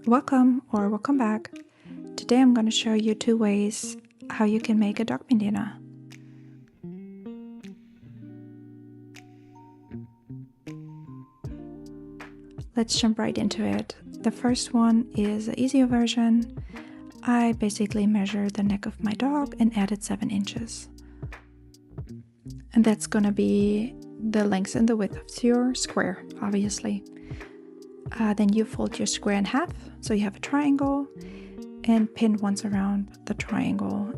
Welcome or welcome back. Today I'm going to show you 2 ways how you can make a dog bandana. Let's jump right into it. The first one is the easier version. I basically measured the neck of my dog and added 7 inches. And that's going to be the length and the width of your square, obviously. Then you fold your square in half, so you have a triangle, and pin once around the triangle.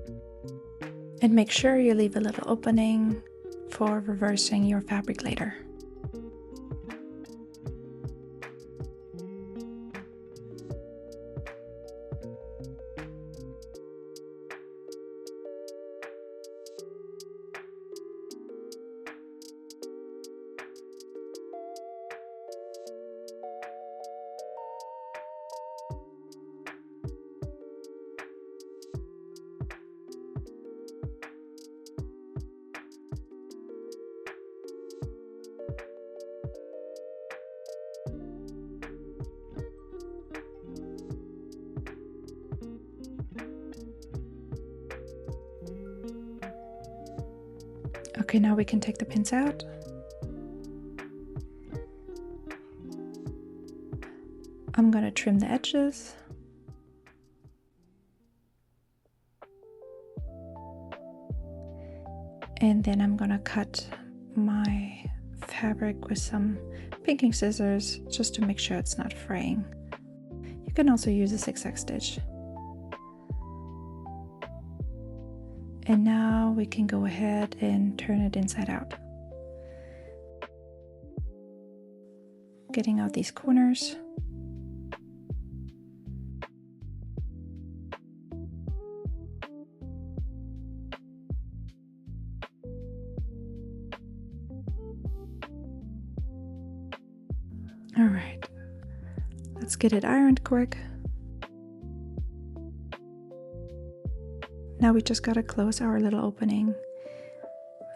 And make sure you leave a little opening for reversing your fabric later. Okay, now we can take the pins out. I'm going to trim the edges. And then I'm going to cut my fabric with some pinking scissors just to make sure it's not fraying. You can also use a zigzag stitch. And now we can go ahead and turn it inside out. Getting out these corners. All right, let's get it ironed quick. Now we just gotta close our little opening,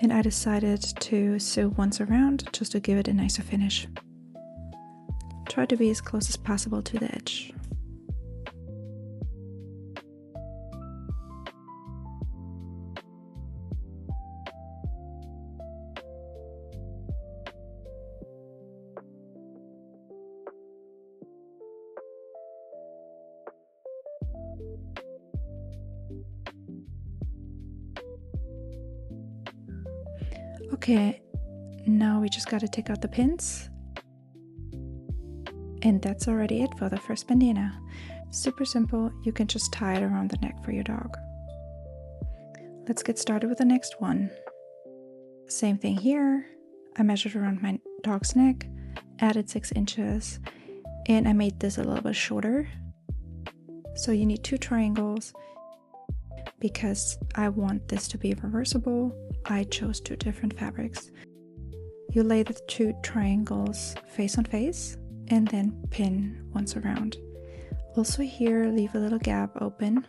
and I decided to sew once around just to give it a nicer finish. Try to be as close as possible to the edge. Okay, now we just gotta take out the pins. And that's already it for the first bandana. Super simple, you can just tie it around the neck for your dog. Let's get started with the next one. Same thing here. I measured around my dog's neck, added 6 inches, and I made this a little bit shorter. So you need 2 triangles. Because I want this to be reversible, I chose 2 different fabrics. You lay the 2 triangles face on face and then pin once around. Also here, leave a little gap open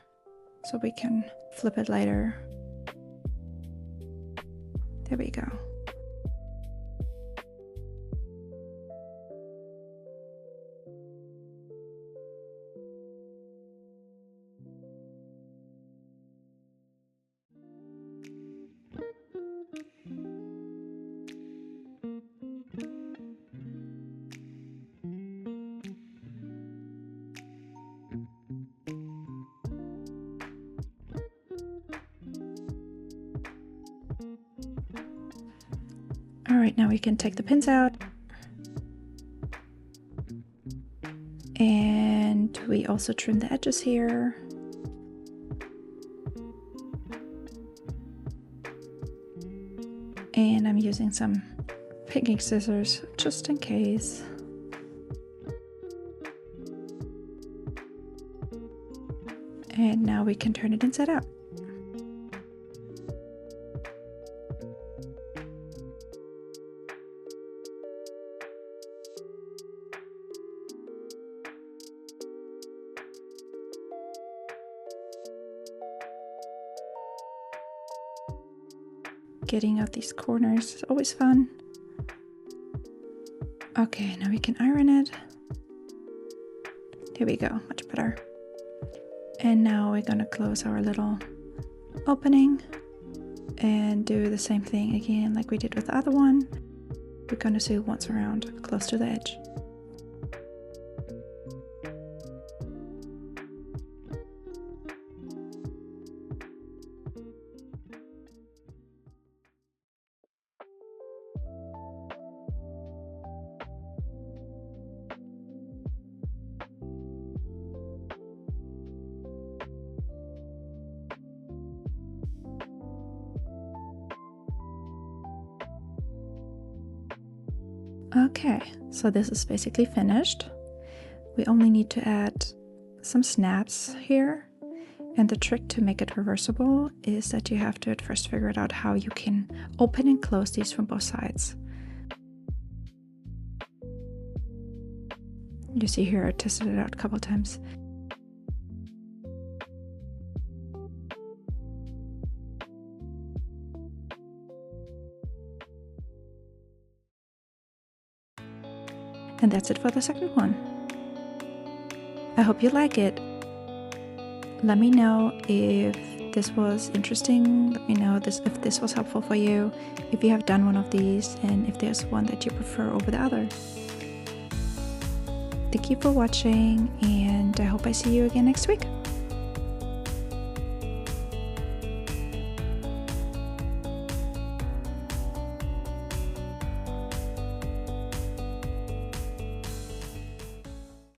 so we can flip it later. There we go. All right, now we can take the pins out. And we also trim the edges here. And I'm using some pinking scissors just in case. And now we can turn it inside out. Getting out these corners is always fun. Okay, now we can iron it. There we go, much better. And now we're gonna close our little opening and do the same thing again like we did with the other one. We're gonna sew once around, close to the edge. Okay, so this is basically finished. We only need to add some snaps here. And the trick to make it reversible is that you have to at first figure it out how you can open and close these from both sides. You see here I tested it out a couple times. And that's it for the second one. I hope you like it. Let me know if this was interesting. Let me know if this was helpful for you, if you have done one of these, and if there's one that you prefer over the other. Thank you for watching, and I hope I see you again next week.